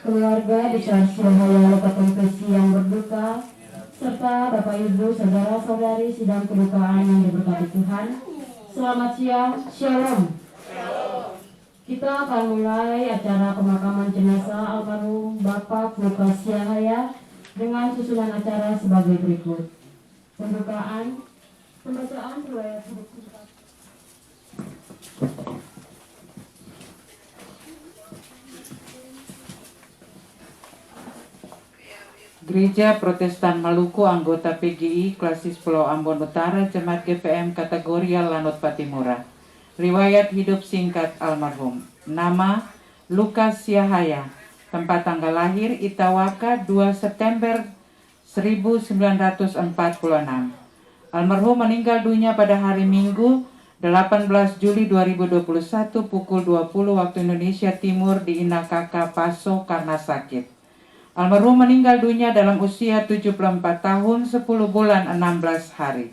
Keluarga besar Syahaya Lekatempesi yang berduka, serta Bapak Ibu, saudara-saudari sidang kedukaan yang diberkati Tuhan. Selamat siang, Shalom. Kita akan mulai acara pemakaman jenazah almarhum Bapak Lukas Syahaya dengan susunan acara sebagai berikut. Pembacaan riwayat hidup singkat. Gereja Protestan Maluku, anggota PGI Klasis Pulau Ambon Utara, Jemaat GPM kategori Lanut Patimura. Riwayat hidup singkat almarhum. Nama Lukas Syahaya. Tempat tanggal lahir Itawaka 2 September 1946. Almarhum meninggal dunia pada hari Minggu 18 Juli 2021 pukul 20 waktu Indonesia Timur di Inakaka, Paso karena sakit. Almarhum meninggal dunia dalam usia 74 tahun 10 bulan 16 hari.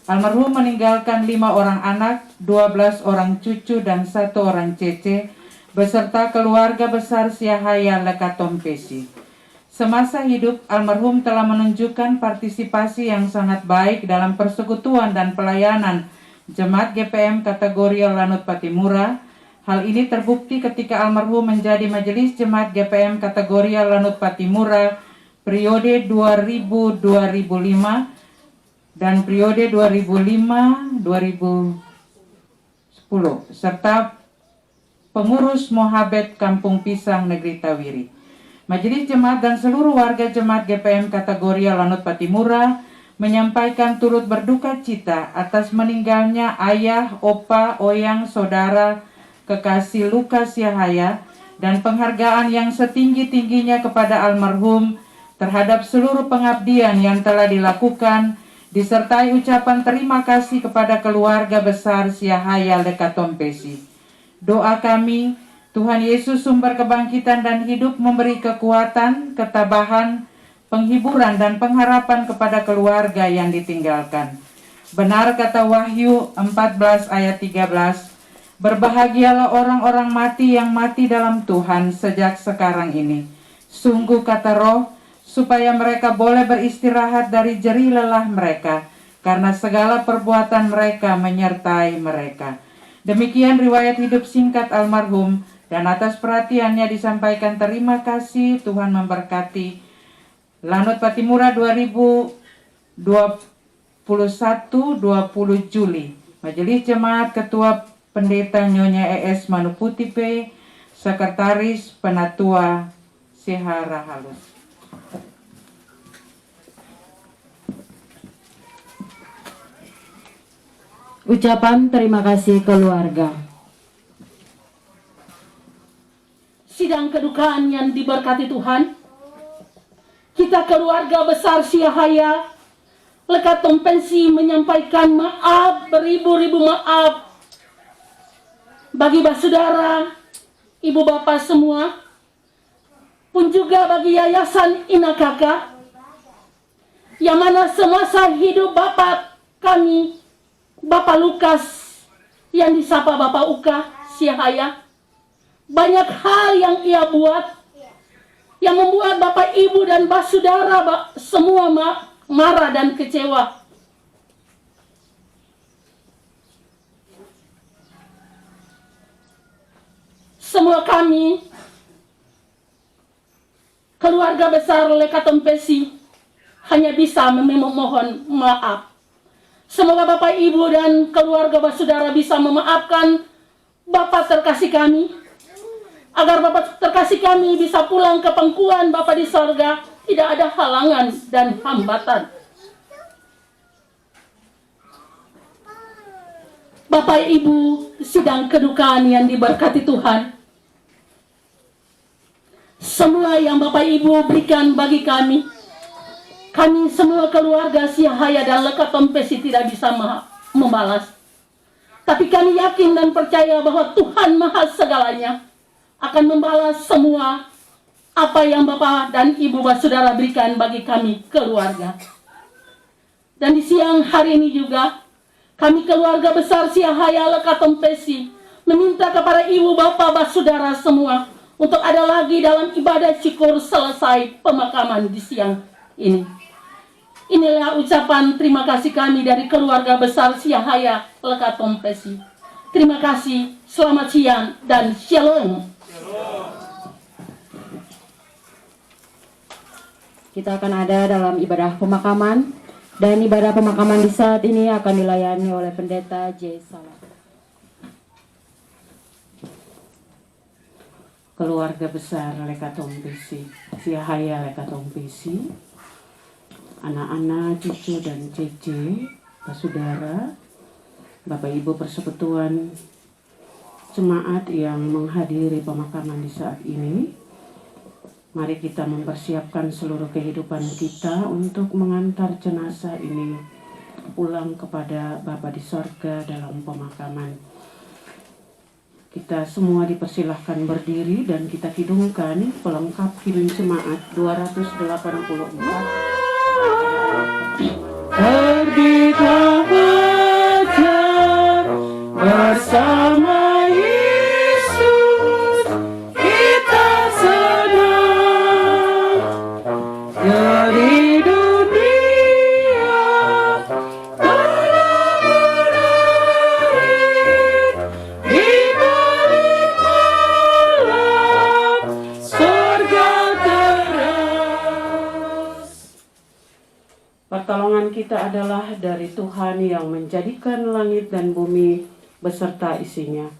Almarhum meninggalkan 5 orang anak, 12 orang cucu dan 1 orang cece beserta keluarga besar Syahaya Lekatompesi. Semasa hidup, almarhum telah menunjukkan partisipasi yang sangat baik dalam persekutuan dan pelayanan Jemaat GPM kategori Lanut Patimura. Hal ini terbukti ketika almarhum menjadi Majelis Jemaat GPM kategori Lanut Patimura periode 2000-2005 dan periode 2005-2010 serta pengurus Mohabet Kampung Pisang Negeri Tawiri. Majelis Jemaat dan seluruh warga Jemaat GPM kategori Lanut Patimura menyampaikan turut berduka cita atas meninggalnya ayah, opa, oyang, saudara, kekasih Lukas Syahaya dan penghargaan yang setinggi-tingginya kepada almarhum terhadap seluruh pengabdian yang telah dilakukan, disertai ucapan terima kasih kepada keluarga besar Syahaya Lekatompesi. Doa kami, Tuhan Yesus sumber kebangkitan dan hidup memberi kekuatan, ketabahan, penghiburan dan pengharapan kepada keluarga yang ditinggalkan. Benar kata Wahyu 14 ayat 13, berbahagialah orang-orang mati yang mati dalam Tuhan sejak sekarang ini. Sungguh kata Roh, supaya mereka boleh beristirahat dari jerih lelah mereka, karena segala perbuatan mereka menyertai mereka. Demikian riwayat hidup singkat almarhum, dan atas perhatiannya disampaikan terima kasih. Tuhan memberkati. Lanut Patimura 2021 20 Juli. Majelis Jemaat Ketua Pendeta Nyonya ES Manuputi P, Sekretaris Penatua Sihara Halus. Ucapan terima kasih keluarga. Sidang kedukaan yang diberkati Tuhan, kita keluarga besar Syahaya Lekatompesi menyampaikan maaf, beribu-ribu maaf bagi saudara, ibu bapak semua, pun juga bagi Yayasan Inakaka, yang mana semasa hidup bapak kami, Bapak Lukas yang disapa Bapak Uka Syahaya, banyak hal yang ia buat yang membuat Bapak Ibu dan saudara semua marah dan kecewa. Semua kami, keluarga besar Lekatompesi, hanya bisa memohon maaf. Semoga Bapak Ibu dan keluarga saudara bisa memaafkan Bapak terkasih kami, agar Bapak terkasih kami bisa pulang ke pangkuan Bapak di sorga, tidak ada halangan dan hambatan. Bapak Ibu sidang kedukaan yang diberkati Tuhan, semua yang Bapak Ibu berikan bagi kami semua keluarga Syahaya dan Lekatompesi tidak bisa membalas. Tapi kami yakin dan percaya bahwa Tuhan Maha Segalanya akan membalas semua apa yang Bapak dan Ibu Saudara berikan bagi kami keluarga. Dan di siang hari ini juga, kami keluarga besar Siahaya Lekaton Pesi meminta kepada Ibu Bapak Saudara semua untuk ada lagi dalam ibadah syukur selesai pemakaman di siang ini. Inilah ucapan terima kasih kami dari keluarga besar Siahaya Lekaton Pesi. Terima kasih, selamat siang, dan shalom. Kita akan ada dalam ibadah pemakaman, dan ibadah pemakaman di saat ini akan dilayani oleh Pendeta J. Salah. Keluarga besar Lekaton Pesi, Siahaya Lekaton Pesi, anak-anak, cucu dan cece, saudara, Bapak Ibu Persekutuan jemaat yang menghadiri pemakaman di saat ini. Mari kita mempersiapkan seluruh kehidupan kita untuk mengantar jenazah ini pulang kepada Bapa di sorga dalam pemakaman. Kita semua dipersilahkan berdiri dan kita kidungkan pelengkap kidung jemaat 284. Terbitlah fajar bersama Yesus, kita sedang dari dunia telah berakhir di balik malam surga teras. Pertolongan kita adalah dari Tuhan yang menjadikan langit dan bumi beserta isinya.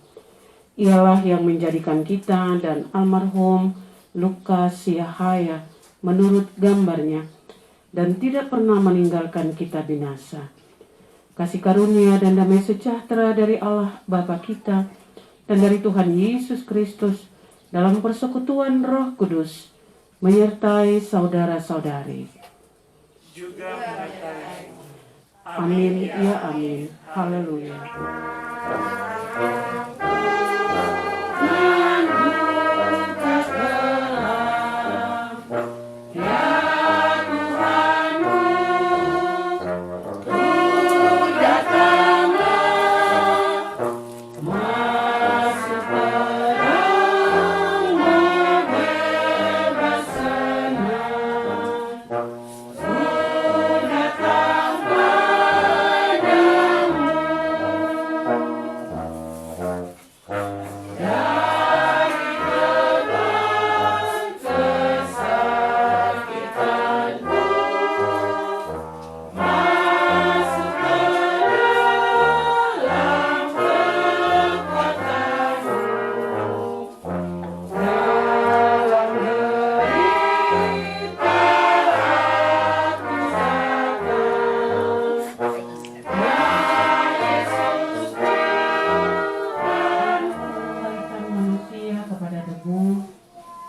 Ialah yang menjadikan kita dan almarhum Lukas Siahaya menurut gambarnya dan tidak pernah meninggalkan kita binasa. Kasih karunia dan damai sejahtera dari Allah Bapa kita dan dari Tuhan Yesus Kristus dalam persekutuan Roh Kudus menyertai saudara-saudari. Amin, ya amin. Haleluya.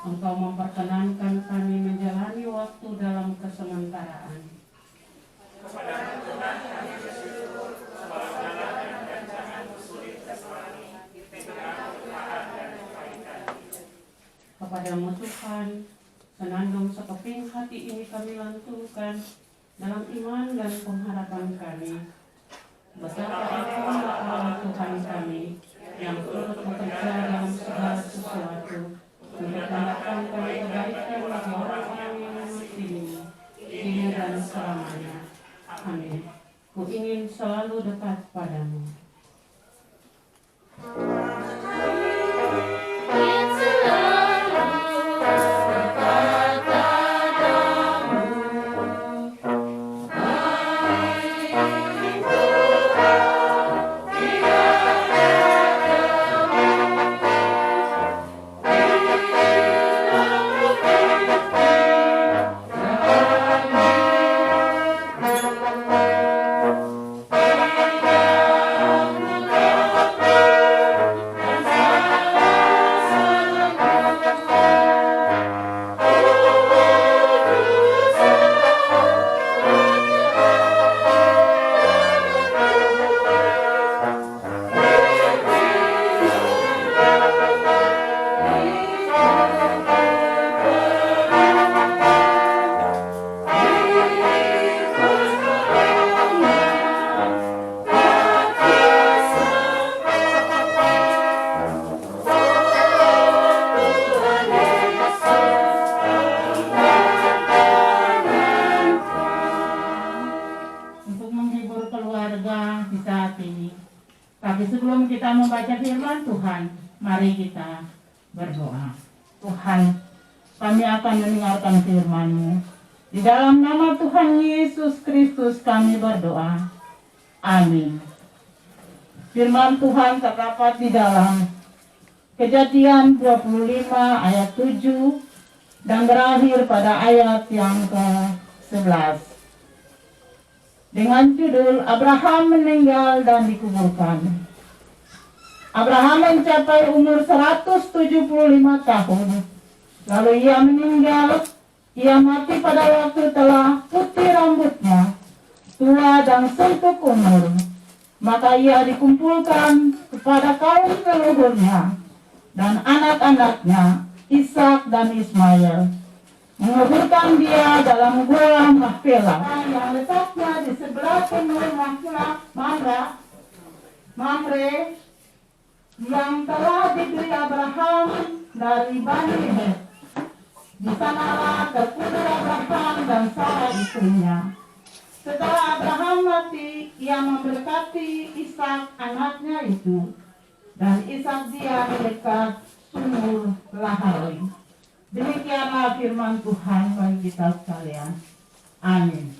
Engkau memperkenankan kami menjalani waktu dalam kesementaraan. Kepadamu Tuhan, senandung sekeping hati ini kami lantunkan dalam iman dan pengharapan kami. Betapa Engkau Allah Tuhan kami yang turut bekerja dalam segala sesuatu untuk mendatangkan kebaikan bagi orang-orang yang mengasihi kini dan selamanya. Amin. Ku ingin selalu dekat padamu. Tapi sebelum kita membaca firman Tuhan, mari kita berdoa. Tuhan, kami akan mendengarkan firman-Mu. Di dalam nama Tuhan Yesus Kristus kami berdoa. Amin. Firman Tuhan terdapat di dalam Kejadian 25 ayat 7 dan berakhir pada ayat yang ke-11. Dengan judul Abraham meninggal dan dikuburkan. Abraham mencapai umur 175 tahun. Lalu ia meninggal. Ia mati pada waktu telah putih rambutnya, tua dan suntuk umur. Maka ia dikumpulkan kepada kaum leluhurnya dan anak-anaknya, Ishak dan Ismail, menguburkan dia dalam gua Makpela yang letaknya di sebelah timur Mamre yang telah dibeli Abraham dari Bani Het. Di sanalah terkubur Abraham dan Sarah istrinya. Setelah Abraham mati, ia memberkati Ishak anaknya itu, dan Ishak dia dekat sumur Lahai. Demikianlah firman Tuhan bagi kita sekalian. Amin.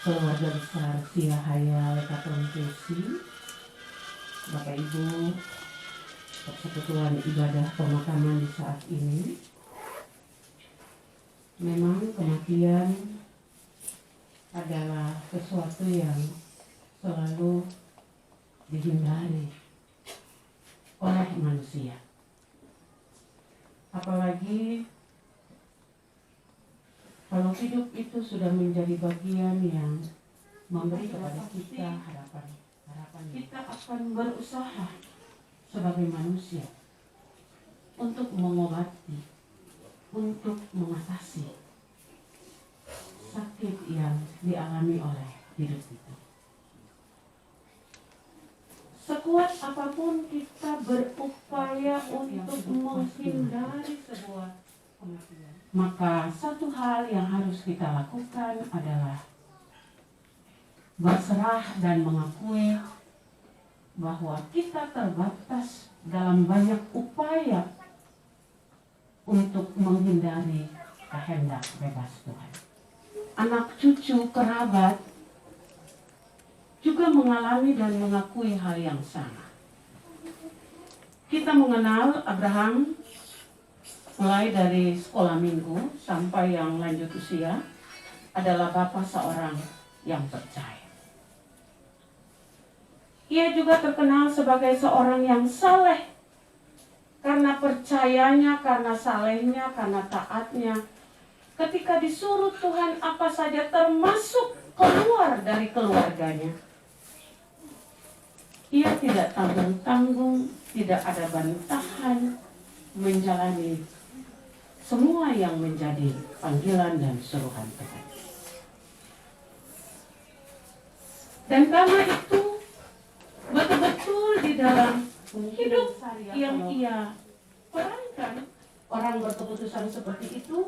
Keluarga besar Silahaya Katon Pesi, Bapak Ibu, persekutuan ibadah pemakaman di saat ini. Memang kematian adalah sesuatu yang selalu dihindari oleh manusia. Apalagi kalau hidup itu sudah menjadi bagian yang memberi kepada kita harapan. Kita akan berusaha sebagai manusia untuk mengobati, untuk mengatasi sakit yang dialami oleh hidup itu. Sekuat apapun kita berupaya untuk menghindari sebuah kematian, maka satu hal yang harus kita lakukan adalah berserah dan mengakui bahwa kita terbatas dalam banyak upaya untuk menghindari kehendak bebas Tuhan. Anak cucu kerabat juga mengalami dan mengakui hal yang sama. Kita mengenal Abraham mulai dari sekolah minggu sampai yang lanjut usia adalah bapak seorang yang percaya. Ia juga terkenal sebagai seorang yang saleh karena percayanya, karena salehnya, karena taatnya. Ketika disuruh Tuhan apa saja termasuk keluar dari keluarganya, ia tidak tanggung-tanggung, tidak ada bantahan, menjalani semua yang menjadi panggilan dan suruhan Tuhan. Dan karena itu betul-betul di dalam hidup yang ia perankan, orang berkeputusan seperti itu,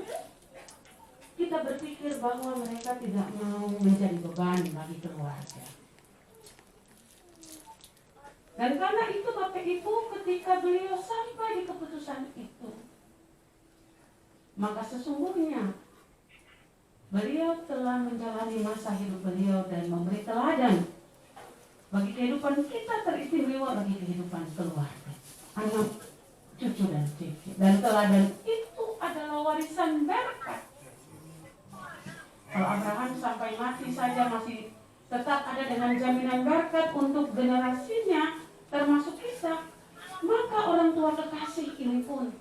kita berpikir bahwa mereka tidak mau menjadi beban bagi keluarga. Dan karena itu Bapak Ibu, ketika beliau sampai di keputusan itu, maka sesungguhnya beliau telah menjalani masa hidup beliau dan memberi teladan bagi kehidupan kita, teristimewa bagi kehidupan keluarga, anak, cucu dan cucu. Dan teladan itu adalah warisan berkat. Kalau Abraham sampai mati saja masih tetap ada dengan jaminan berkat untuk generasinya, termasuk kita, maka orang tua kekasih ini pun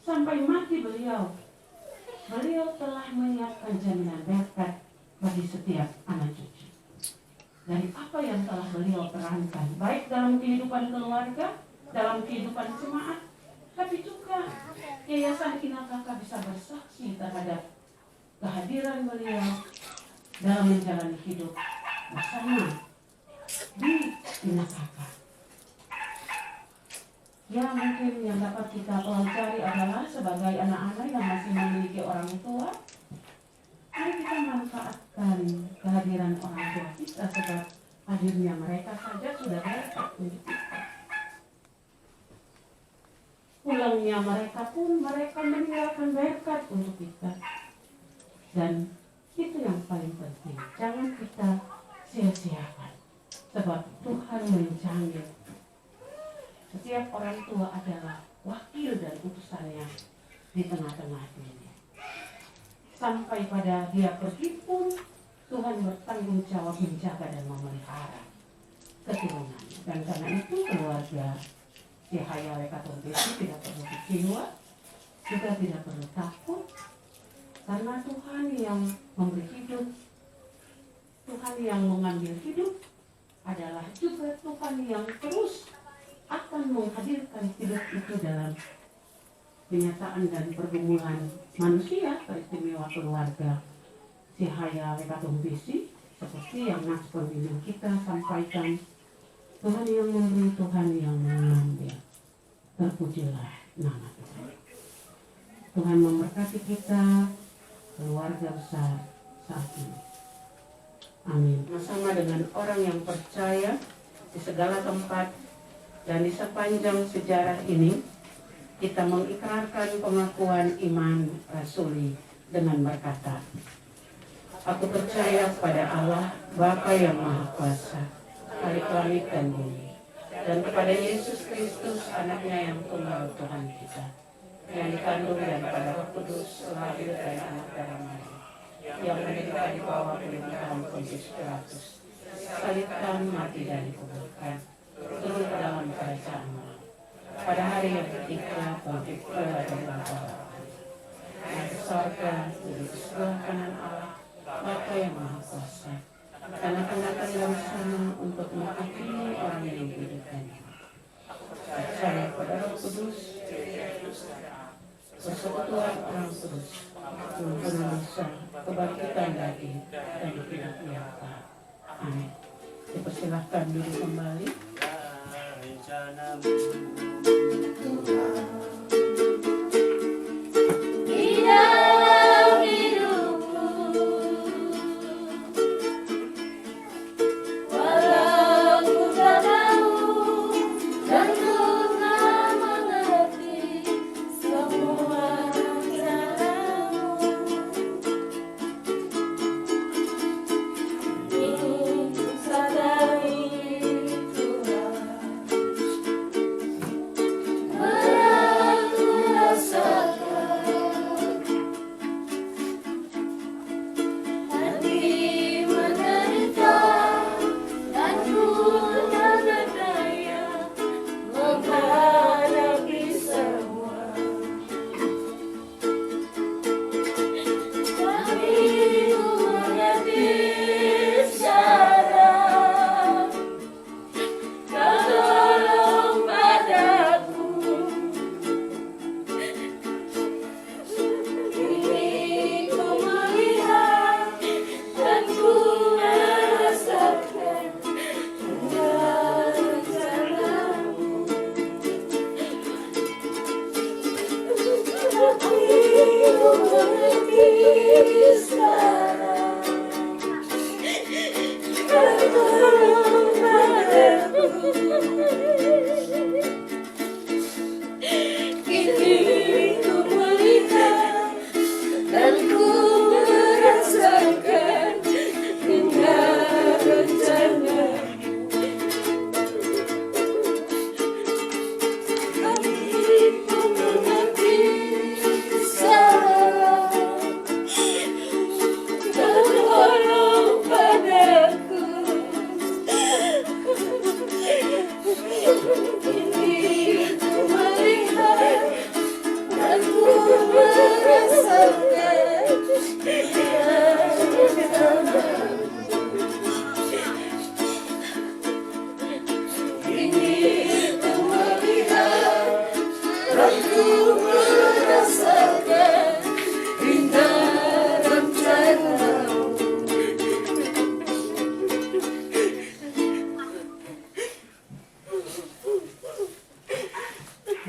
sampai mati beliau telah menyiapkan jaminan berkat bagi setiap anak cucu. Dari apa yang telah beliau perankan, baik dalam kehidupan keluarga, dalam kehidupan jemaat, tapi juga Yayasan Inakaka bisa bersaksi terhadap kehadiran beliau dalam menjalani hidup bersama di Inasaka. Ya, mungkin yang dapat kita pelajari adalah sebagai anak-anak yang masih memiliki orang tua, mari kita manfaatkan kehadiran orang tua kita, sebab hadirnya mereka saja sudah berkat untuk kita. Pulangnya mereka pun mereka meninggalkan berkat untuk kita. Dan itu yang paling penting, jangan kita sia-siakan, sebab Tuhan menjamin setiap orang tua adalah wakil dan utusannya di tengah-tengah dunia. Sampai pada dia pergi pun Tuhan bertanggung jawab menjaga dan memelihara keturunan. Dan karena itu keluarga si Hayale Katon Pesi tidak perlu kecewa, juga tidak perlu takut, karena Tuhan yang memberi hidup, Tuhan yang mengambil hidup adalah juga Tuhan yang terus akan menghadirkan hidup itu dalam kenyataan dan pergumulan manusia, teristimewa keluarga si Hayale Katon Pesi, seperti yang Nas Pemimpin kita sampaikan, Tuhan yang memberi, Tuhan yang mengambil. Terpujilah nama Tuhan. Tuhan memberkati kita, keluarga besar saat ini. Amin. Bersama dengan orang yang percaya di segala tempat dan di sepanjang sejarah ini, kita mengikrarkan pengakuan iman rasuli dengan berkata, aku percaya pada Allah, Bapa yang Maha Kuasa, Khalik langit dan bumi, dan kepada Yesus Kristus, anaknya yang tunggal Tuhan kita, yang dikandung dan pada Roh Kudus, lahir dari anak darah Maria, yang menderita di bawah pemerintahan Pontius Pilatus, disalibkan, mati dan dikuburkan, turun ke dalam kerajaan maut. Pada hari yang ketiga, bangkit pula dari antara orang, naik ke sorga, duduk di sebelah kanan Allah, Bapa yang Maha Kuasa, dan akan datang dari sana untuk menghakimi orang yang hidup dan mati. Percaya pada Roh Kudus, persekutuan orang kudus, pengampunan dosa, kebangkitan daging, dan hidup yang kekal. Amin. Dipersilahkan duduk kembali.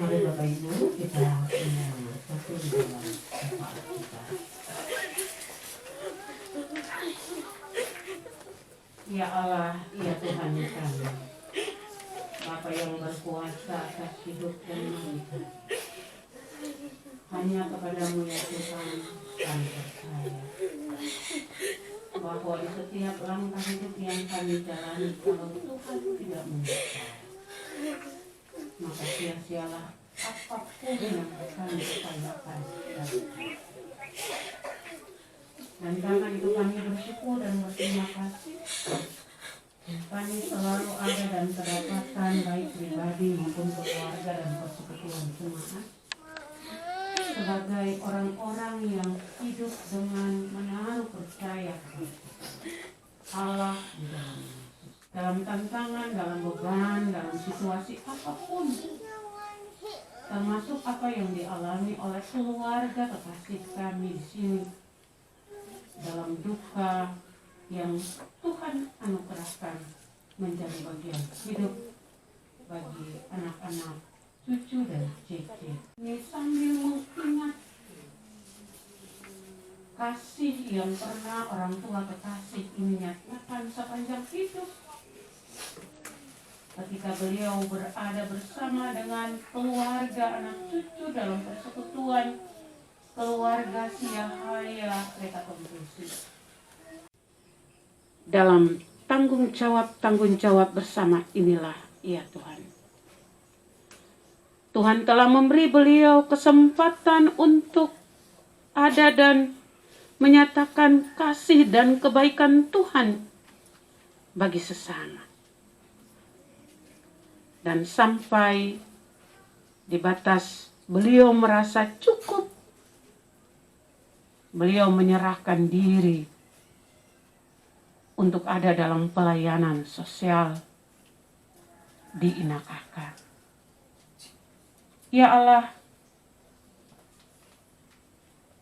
Mari Bapak Ibu kita satu di dalam doa kita. Ya Allah, ya Tuhan kami, Bapa yang berkuasa atas hidup dan mati kami. Hanya kepadamu ya Tuhan kami percaya bahwa di setiap langkah hidup yang kami jalani, kalau Tuhan tidak menyertai, maka sia-sialah apapun yang kami upayakan. Dan karena itu kami bersyukur dan berterima kasih. Kami selalu ada dan kedapatan baik pribadi maupun keluarga dan persekutuan jemaat sebagai orang-orang yang hidup dengan menaruh percaya kepada Allah di dalam tantangan, dalam beban, dalam situasi apapun, termasuk apa yang dialami oleh keluarga kekasih kami di sini, dalam duka yang Tuhan anugerahkan menjadi bagian hidup bagi anak-anak, cucu dan cicit. Ini sambil mengingat kasih yang pernah orang tua kekasih ini nyatakan sepanjang hidup. Ketika beliau berada bersama dengan keluarga, anak cucu dalam persekutuan keluarga Siahaya Rekatompesi. Dalam tanggung jawab bersama inilah ya Tuhan. Tuhan telah memberi beliau kesempatan untuk ada dan menyatakan kasih dan kebaikan Tuhan bagi sesama. Dan sampai di batas beliau merasa cukup, beliau menyerahkan diri untuk ada dalam pelayanan sosial di Inakaka. Ya Allah,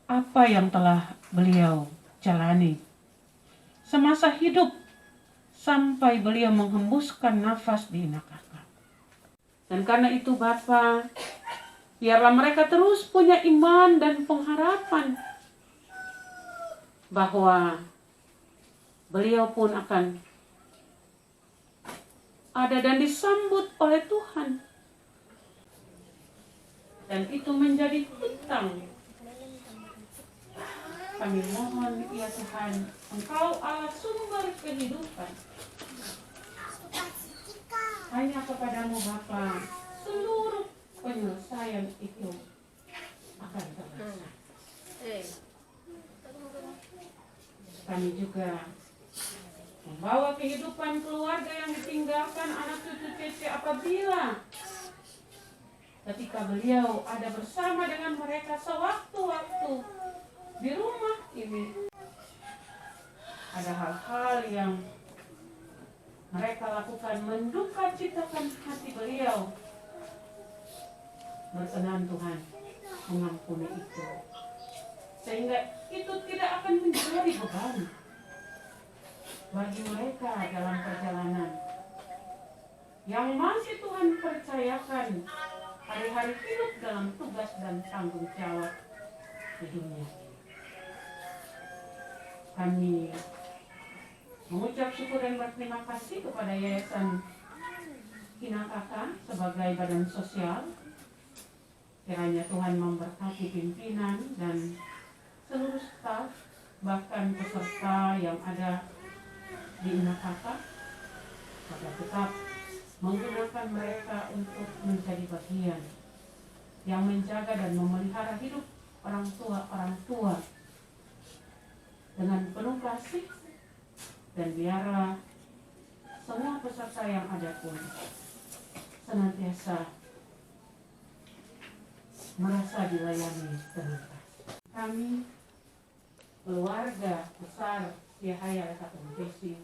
apa yang telah beliau jalani semasa hidup sampai beliau menghembuskan nafas di Inakaka. Dan karena itu Bapa, biarlah mereka terus punya iman dan pengharapan bahwa beliau pun akan ada dan disambut oleh Tuhan. Dan itu menjadi hutang. Kami mohon ya Tuhan, Engkau Allah sumber kehidupan. Hanya kepadamu Bapa seluruh penyelesaian itu akan terlaksana. Kami juga membawa kehidupan keluarga yang ditinggalkan anak cucu cece apabila ketika beliau ada bersama dengan mereka sewaktu-waktu di rumah ini, ada hal-hal yang mereka lakukan menduka citakan hati beliau. Berkenan Tuhan mengampuni itu, sehingga itu tidak akan menjadi beban bagi mereka dalam perjalanan yang masih Tuhan percayakan hari-hari hidup dalam tugas dan tanggung jawab di dunia. Kami mengucap syukur dan berterima kasih kepada Yayasan Inakaka sebagai badan sosial. Kiranya Tuhan memberkati pimpinan dan seluruh staf, bahkan peserta yang ada di Inakaka, agar tetap menggunakan mereka untuk menjadi bagian yang menjaga dan memelihara hidup orang tua dengan penuh kasih. Dan biarlah semua peserta yang ada pun senantiasa merasa dilayani dengan kasih. Kami, keluarga besar Siahaya Rekatompesi,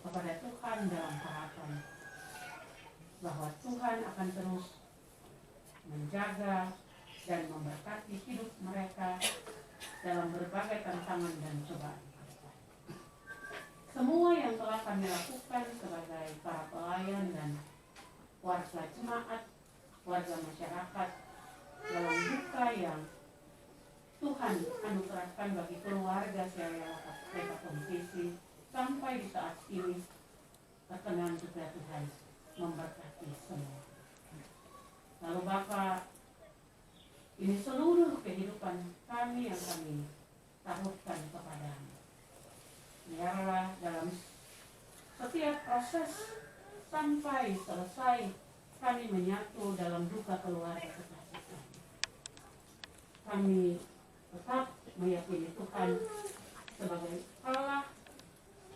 kepada Tuhan dalam harapan bahwa Tuhan akan terus menjaga dan memberkati hidup mereka dalam berbagai tantangan dan cobaan. Semua yang telah kami lakukan sebagai para pelayan dan warga jemaat warga masyarakat dalam duka yang Tuhan anugerahkan bagi keluarga saya Katompesi sampai di saat ini, berkenan juga Tuhan memberkati semua. Lalu Bapak, ini seluruh kehidupan kami yang kami taruhkan kepadamu. Biarlah dalam setiap proses sampai selesai kami menyatu dalam duka keluarga kekasih kami. Kami tetap meyakini Tuhan sebagai Allah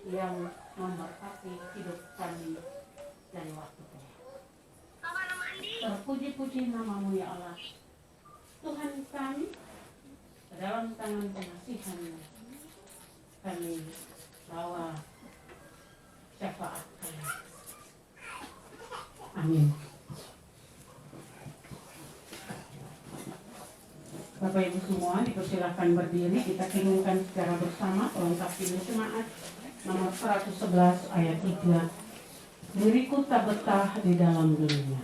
yang memberkati hidup kami dari waktu ke waktu. Terpuji-puji namamu ya Allah. Tuhan kami, dalam tangan pengasihan-Mu kami bawa syafaat kami. Amin. Bapak Ibu semua dipersilakan berdiri, kita kinungkan secara bersama pelengkap Injil Jemaat nomor 111 ayat 3. Diriku tak betah di dalam dunia.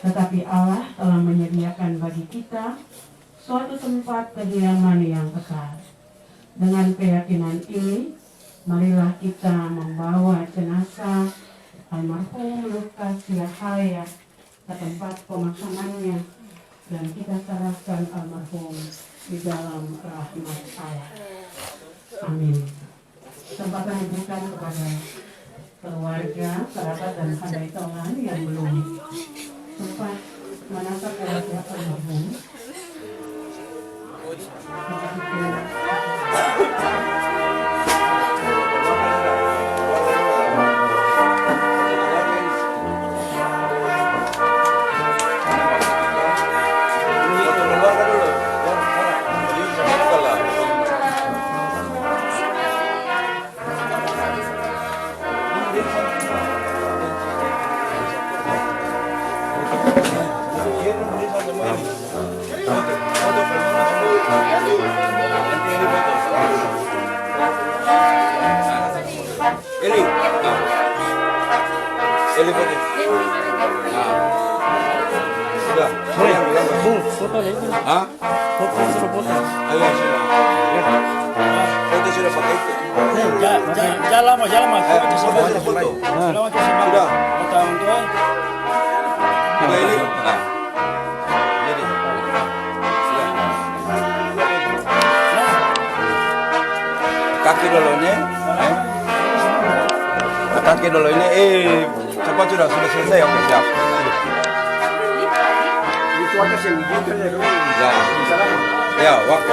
Tetapi Allah telah menyediakan bagi kita suatu tempat kediaman yang kekal. Dengan keyakinan ini, marilah kita membawa jenazah almarhum Lukas Yahaya ke tempat pemakamannya dan kita serahkan almarhum di dalam rahmat Allah. Amin. Kesempatan diberikan kepada keluarga, kerabat dan handai tolan yang belum sempat menatap wajah almarhum. Eli foto. Sudah. Foto lagi. Hah? Foto sudah foto. Ayo sudah. Foto sudah pakai itu. Jalan mas. Foto. Sudah. Sudah ini. Nah. Jadi. Sudah. Kaki dulu nih. Kaki dulu ini. Cepat sudah selesai, oke siap. Itu atas yang dibutuhkan ya dulu. Ya, waktu.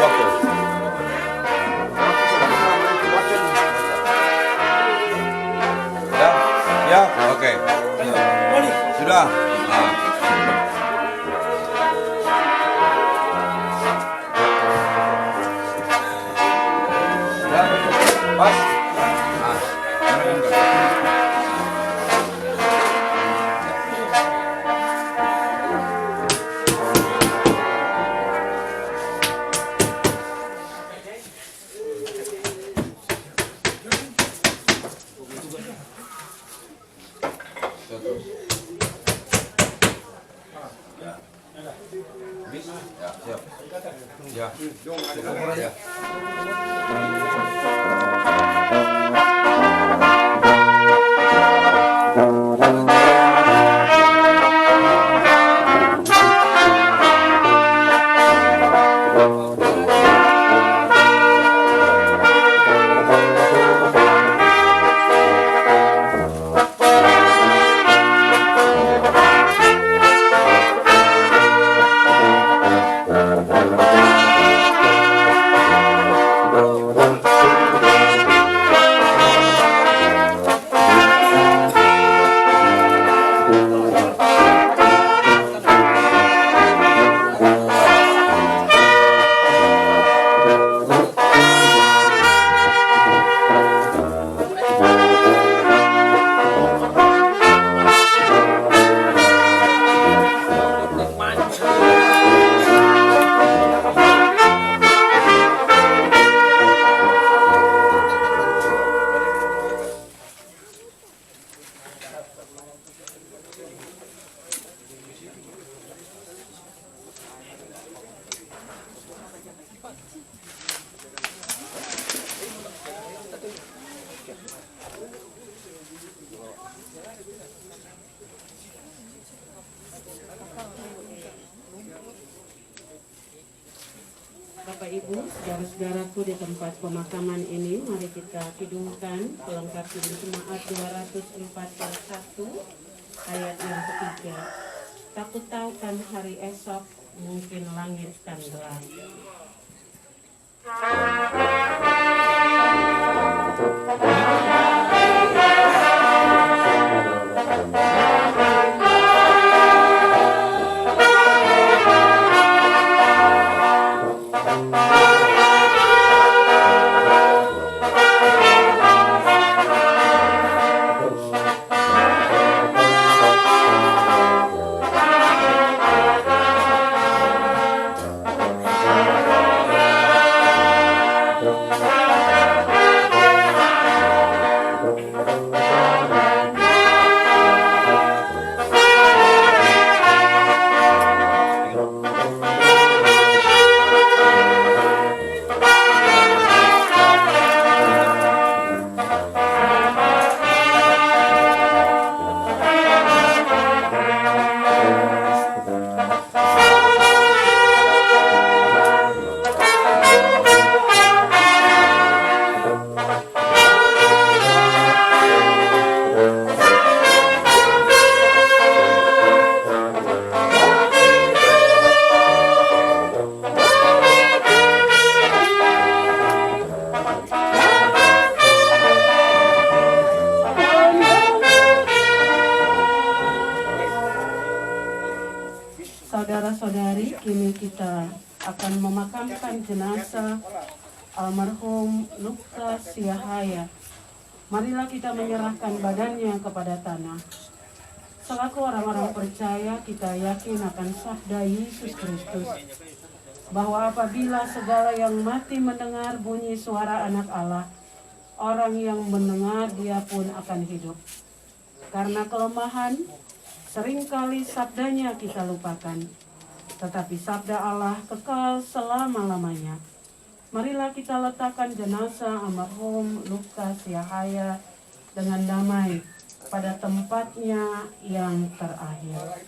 Ya, oke. Sudah. Ya, pas. Ya. Ibu, saudara-saudaraku di tempat pemakaman ini, mari kita kidungkan pelengkap kidung jemaat 241 ayat yang ketiga. Takut tahu kan hari esok, mungkin langit kan gelap. Saudara-saudari, kini kita akan memakamkan jenazah almarhum Lukas Yahaya. Marilah kita menyerahkan badannya kepada tanah. Selaku orang-orang percaya, kita yakin akan sabda Yesus Kristus, bahwa apabila segala yang mati mendengar bunyi suara Anak Allah, orang yang mendengar dia pun akan hidup. Karena kelemahan, seringkali sabdanya kita lupakan, tetapi sabda Allah kekal selama-lamanya. Marilah kita letakkan jenazah almarhum Lukas Yahaya dengan damai pada tempatnya yang terakhir.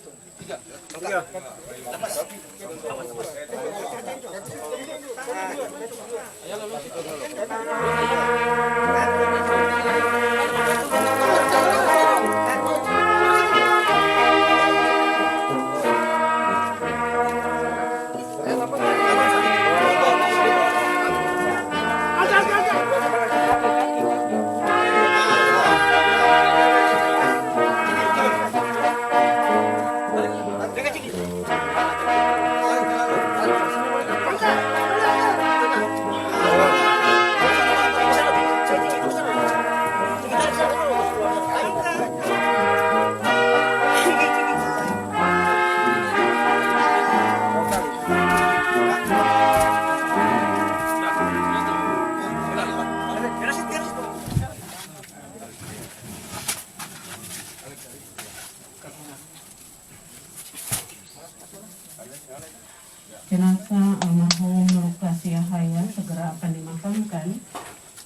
Jenazah almarhum Lukas Yahaya segera akan dimakamkan,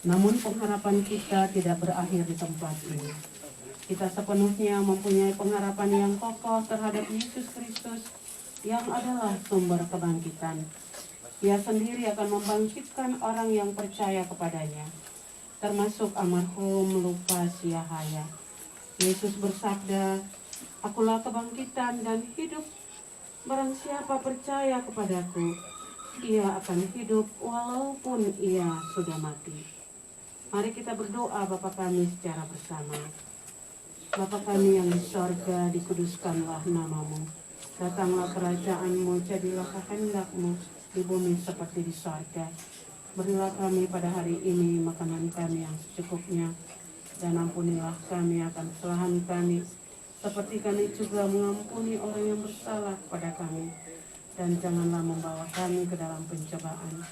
namun pengharapan kita tidak berakhir di tempat ini. Kita sepenuhnya mempunyai pengharapan yang kokoh terhadap Yesus Kristus yang adalah sumber kebangkitan. Ia sendiri akan membangkitkan orang yang percaya kepadanya, termasuk almarhum Lukas Yahaya. Yesus bersabda, "Akulah kebangkitan dan hidup. Barang siapa percaya kepadaku, ia akan hidup walaupun ia sudah mati." Mari kita berdoa Bapa kami secara bersama. Bapa kami yang di sorga, dikuduskanlah namamu. Datanglah kerajaan-Mu, jadilah kehendak-Mu di bumi seperti di sorga. Berilah kami pada hari ini makanan kami yang secukupnya, dan ampunilah kami akan kesalahan kami, seperti kami juga mengampuni orang yang bersalah kepada kami. Dan janganlah membawa kami ke dalam pencobaan,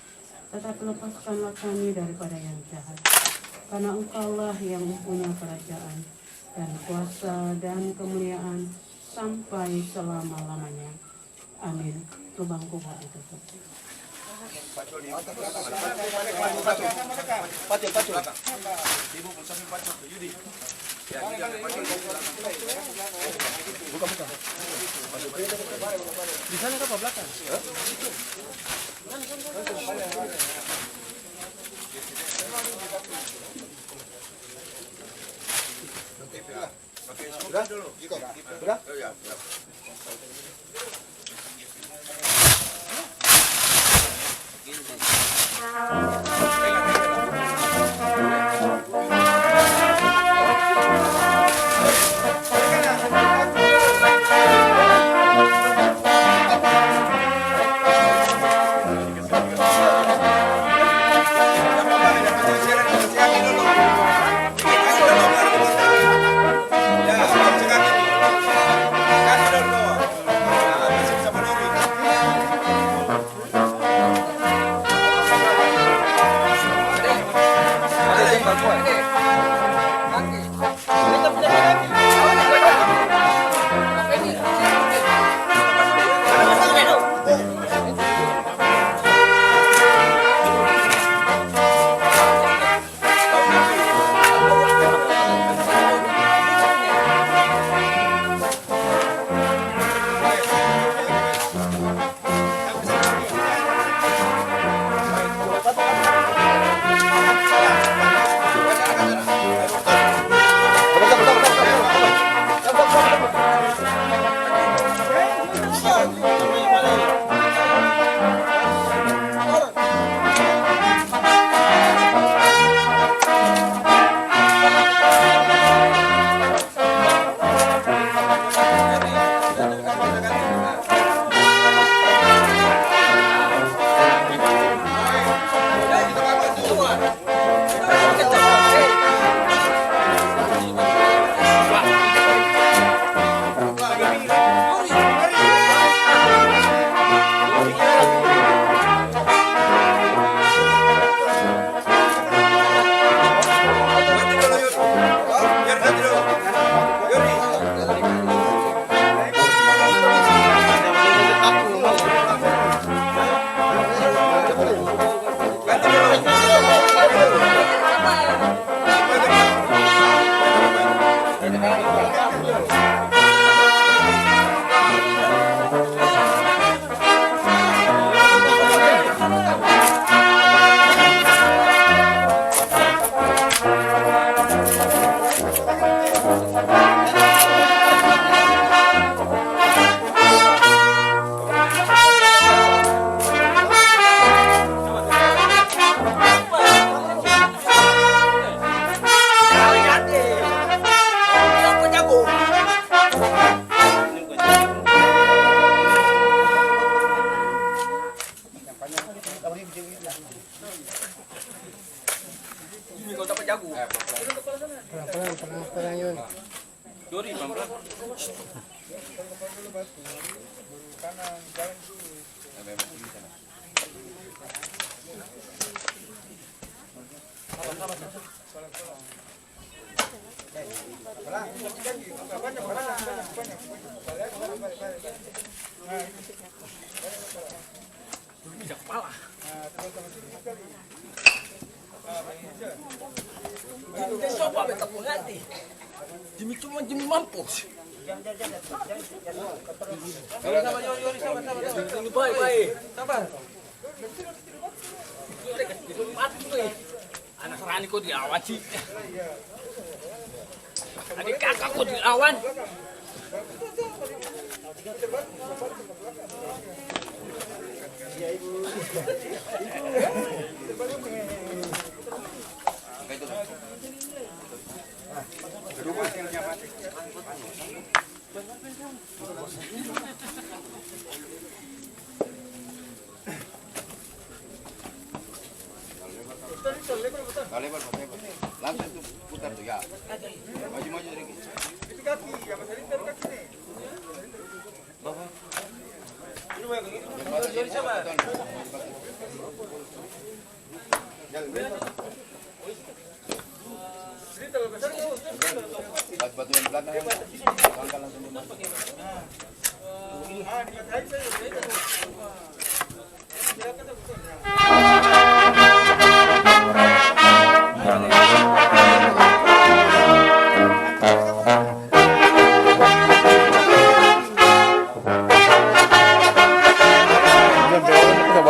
tetapi lepaskanlah kami daripada yang jahat. Karena Engkaulah yang mempunyai kerajaan, dan kuasa, dan kemuliaan, sampai selama-lamanya. Amin. Lubang kubur ditutup. Di sana ke belakang? Sudah? Ya. Coba beta penganti. Jimi cuma Jimi mampus. Sama Yori sama. Baik. Sabar. Mati tuh. Anak serani kok dilawan sih. Adik kakak kok dilawan. Lebar. Langsung tuh putar tuh ya. Maju dari itu kaki, ya Mas Ari dari kaki nih. Ini siapa? Batu yang belakang. Langkah langsung dimasuk.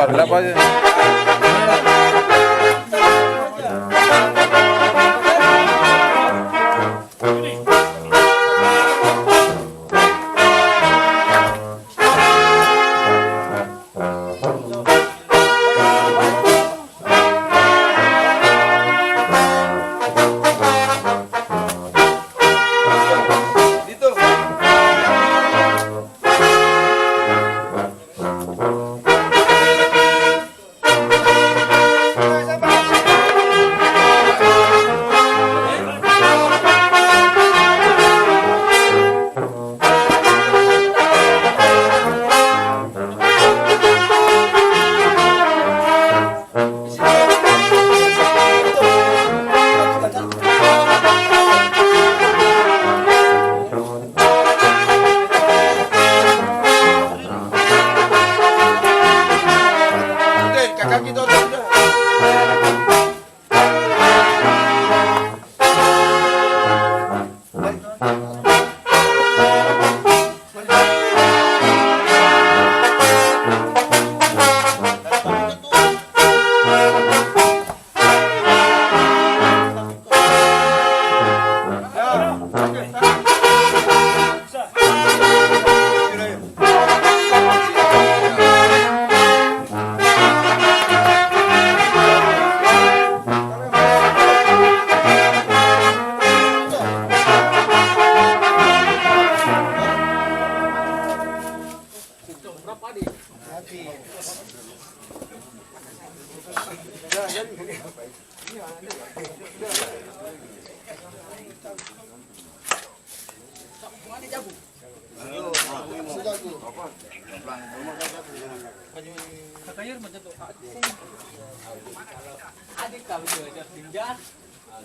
Berapa aja? Adik kalau dia tinggal,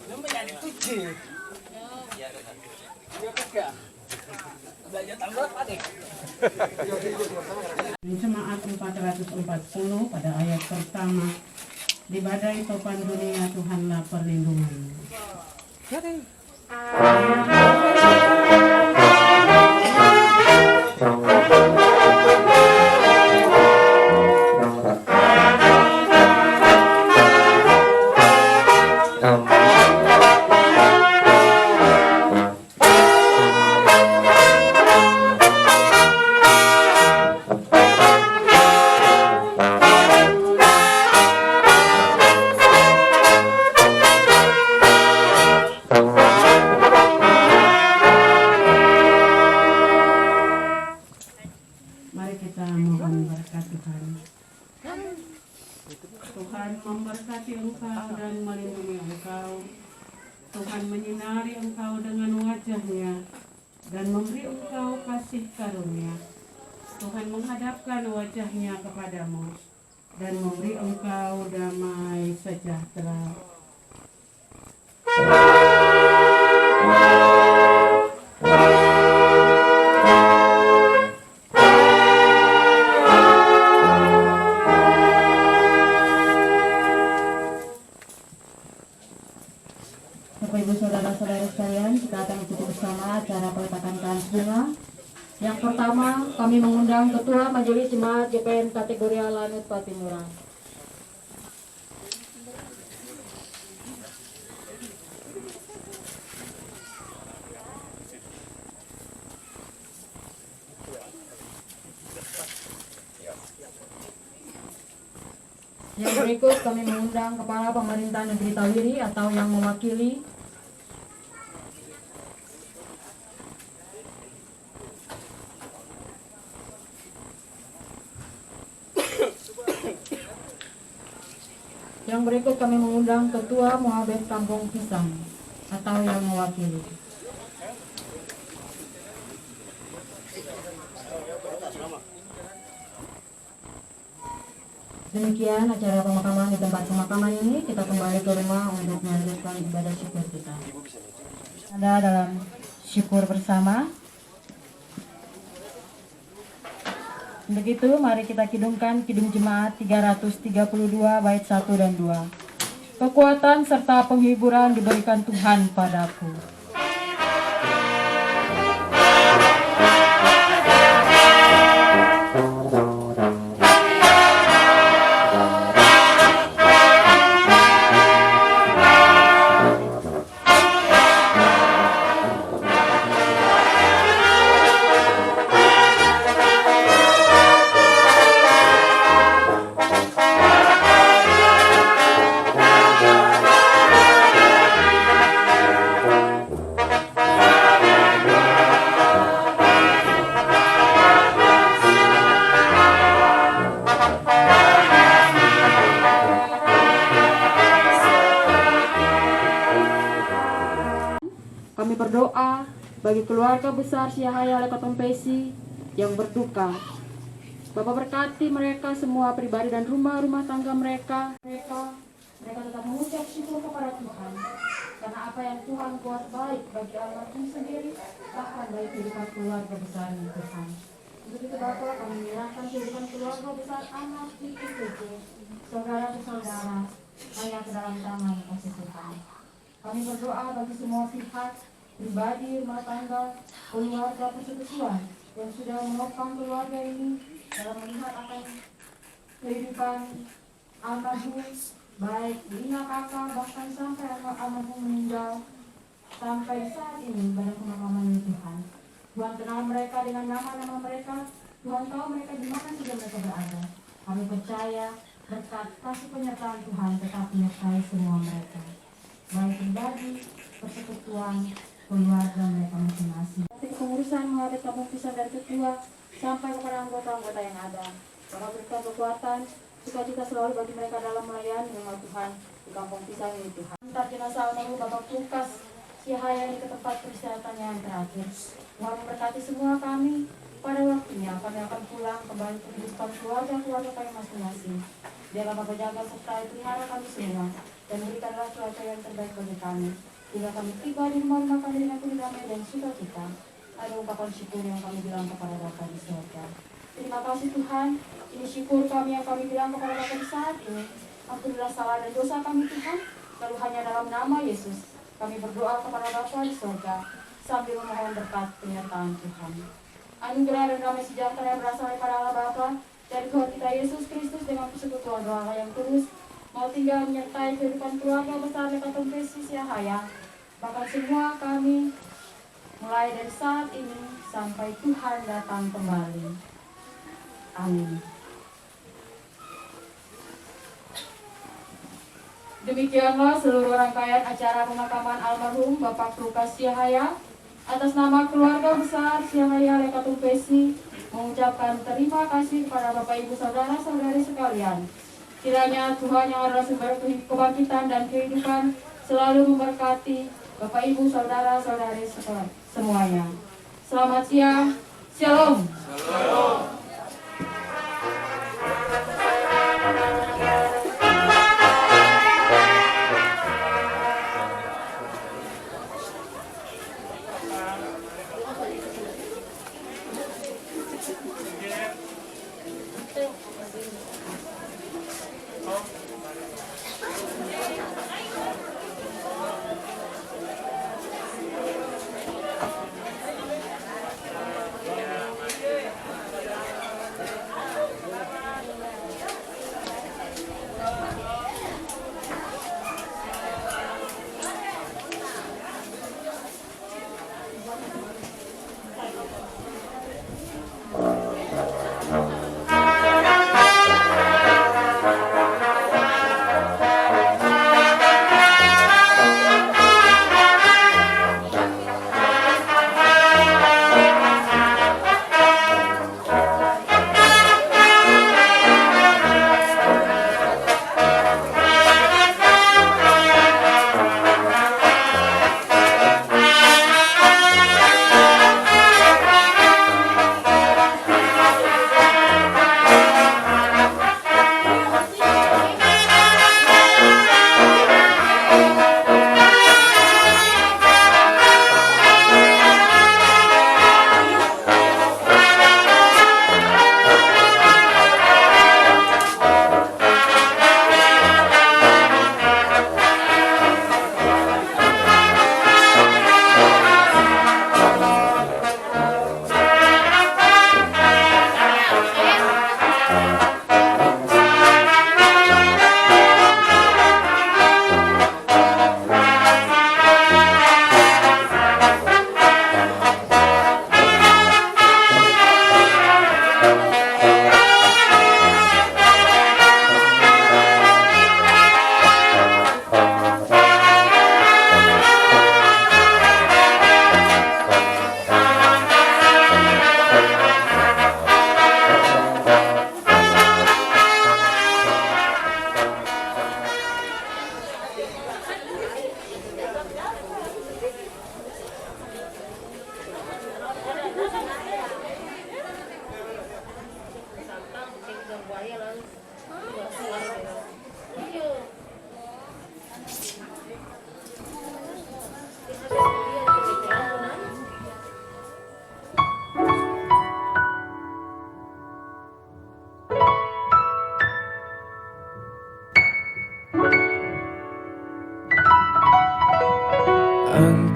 dia menjadi kucing. Dia pegang. Belajar tanggal adik. Jemaat 440 pada ayat pertama. Di badai topan dunia Tuhanlah perlindungan. Mari kita mohon berkat Tuhan. Tuhan memberkati engkau dan melindungi engkau. Tuhan menyinari engkau dengan wajah-Nya dan memberi engkau kasih karunia. Tuhan menghadapkan wajah-Nya kepadamu dan memberi engkau damai sejahtera. Bapak Ibu Saudara-saudara sekalian, kita akan ikuti bersama acara peletakan kans bunga. Yang pertama, kami mengundang Ketua Majelis Jemaat GPM Kategori Lanut Patimura. Yang berikut kami mengundang Kepala Pemerintah Negeri Tawiri atau yang mewakili. Yang berikut kami mengundang Ketua Mohabet Kampung Pisang atau yang mewakili. Demikian acara pemakaman di tempat pemakaman ini. Kita kembali ke rumah untuk melanjutkan ibadah syukur kita. Ada dalam syukur bersama. Untuk itu mari kita kidungkan Kidung Jemaat 332 bait 1 dan 2. Kekuatan serta penghiburan diberikan Tuhan padaku. Kami berdoa bagi keluarga besar Syahaya Lekotong Pesi yang berduka. Bapak berkati mereka semua pribadi dan rumah-rumah tangga mereka. Mereka tetap mengucap syukur kepada Tuhan karena apa yang Tuhan buat baik bagi almarhum sendiri, bahkan bagi kehidupan keluarga besar Tuhan. Untuk itu Bapak, kami menyerahkan kehidupan keluarga besar anak cucu, saudara-saudara, hanya ke dalam tangan kasih Tuhan. Kami berdoa bagi semua pihak, pribadi, rumah tangga, keluarga persekutuan yang sudah menopang keluarga ini dalam melihat akan kehidupan almarhum, baik Lina kakak bahkan sampai almarhum meninggal. sampai saat ini pada pemakaman Tuhan. Tuhan kenal mereka dengan nama-nama mereka. Tuhan tahu mereka di mana saja mereka berada. Kami percaya berkat kasih penyertaan Tuhan tetap menyertai semua mereka, baik pribadi, persekutuan, keluarga mereka masing-masing. Pengurusan menghadap kampung pisang dari ketua sampai kepada anggota-anggota yang ada. Bahwa berikan kekuatan, sukacita selalu bagi mereka dalam melayani dengan Tuhan di kampung pisang ini Tuhan. Antar jenazah almarhum Bapak Lukas Siahaya ke tempat peristahannya yang terakhir. Tuhan memberkati semua kami. Pada waktunya kami akan pulang kembali ke kehidupan keluarga kami masing-masing. Biarlah Bapak jaga serta pelihara kami semua dan berikanlah cuaca yang terbaik bagi kami. Hingga kami tiba di rumah kami dengan penuh damai dan sukacita. Ada ungkapan syukur yang kami bilang kepada Bapa di surga. Terima kasih Tuhan. Ini syukur kami yang kami bilang kepada Bapa di saat ini. Ampunilah salah dan dosa kami Tuhan. Lalu hanya dalam nama Yesus kami berdoa kepada Bapa di surga sambil memohon berkat penyertaan Tuhan. Anugerah dan damai sejahtera yang berasal daripada Allah Bapa dari Tuhan kita Yesus Kristus dengan persekutuan Roh Allah yang terus mau tinggal menyertai kehidupan keluarga besar Lekatong Pesi Siahaya, bahkan semua kami mulai dari saat ini sampai Tuhan datang kembali. Amin. Demikianlah seluruh rangkaian acara pemakaman almarhum Bapak Lukas Siahaya. Atas nama keluarga besar Siahaya Lekatong Pesi mengucapkan terima kasih kepada Bapak Ibu Saudara-saudari sekalian. Kiranya Tuhan yang adalah sumber kebangkitan dan kehidupan selalu memberkati Bapak Ibu Saudara-saudari semuanya. Selamat siang. Shalom. Shalom.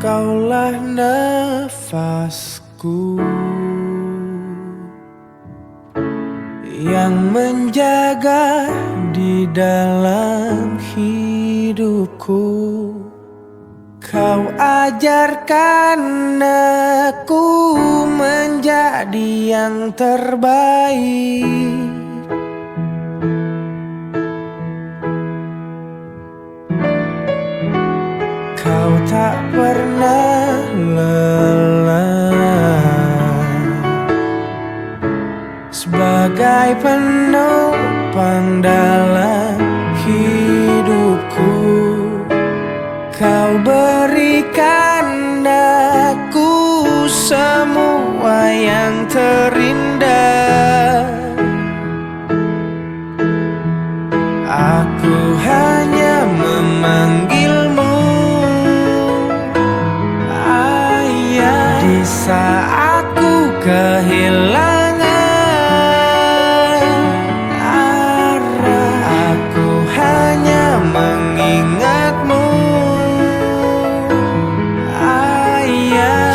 Engkaulah nafasku yang menjaga di dalam hidupku. Kau ajarkan aku menjadi yang terbaik. Kau tak pernah lelah sebagai penopang dalam hidupku. Kau berikan aku semua yang terindah. Aku hanya memanggilmu Ayah di saat ku kehilangan arah. Aku hanya mengingatmu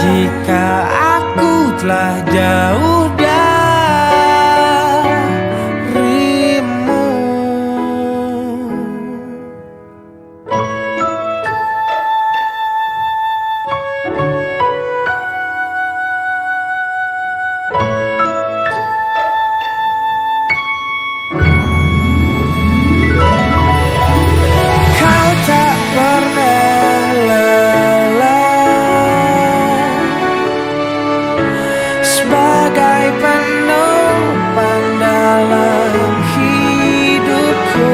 jika aku telah jauh darimu. Kau tak pernah lelah sebagai penopang dalam hidupku.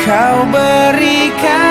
Kau berikan